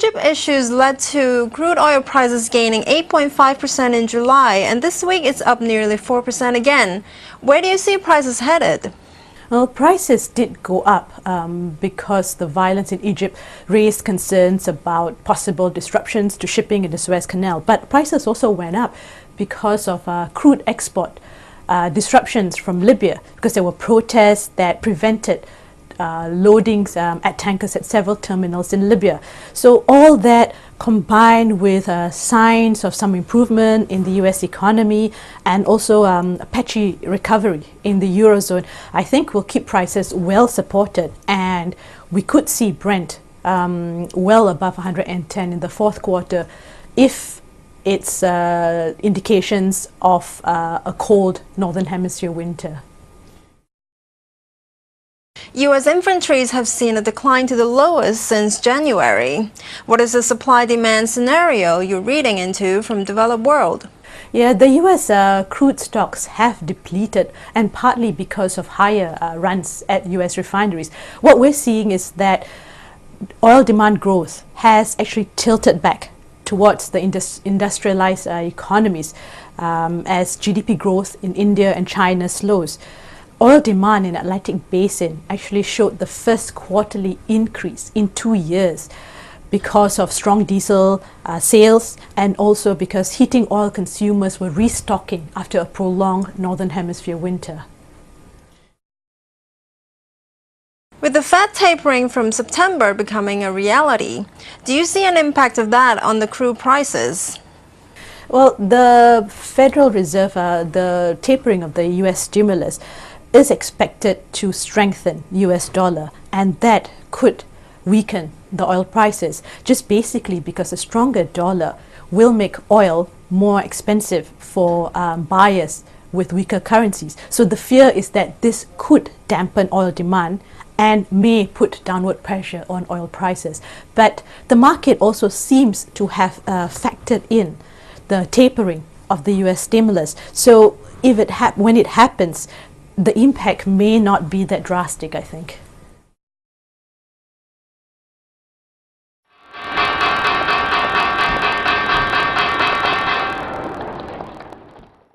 Egypt issues led to crude oil prices gaining 8.5% in July, and this week it's up nearly 4% again. Where do you see prices headed? Well, prices did go up because the violence in Egypt raised concerns about possible disruptions to shipping in the Suez Canal. But prices also went up because of crude export disruptions from Libya, because there were protests that prevented loadings at tankers at several terminals in Libya. So all that combined with signs of some improvement in the US economy and also a patchy recovery in the Eurozone, I think will keep prices well supported, and we could see Brent well above 110 in the fourth quarter if it's indications of a cold Northern Hemisphere winter. U.S. inventories have seen a decline to the lowest since January. What is the supply-demand scenario you're reading into from developed world? Yeah, the U.S. Crude stocks have depleted, and partly because of higher runs at U.S. refineries. What we're seeing is that oil demand growth has actually tilted back towards the industrialized economies as GDP growth in India and China slows. Oil demand in the Atlantic Basin actually showed the first quarterly increase in 2 years because of strong diesel sales, and also because heating oil consumers were restocking after a prolonged Northern Hemisphere winter. With the Fed tapering from September becoming a reality, do you see an impact of that on the crude prices? Well, the Federal Reserve, the tapering of the US stimulus is expected to strengthen US dollar, and that could weaken the oil prices, just basically because a stronger dollar will make oil more expensive for buyers with weaker currencies. So the fear is that this could dampen oil demand and may put downward pressure on oil prices. But the market also seems to have factored in the tapering of the US stimulus. So if when it happens, the impact may not be that drastic, I think.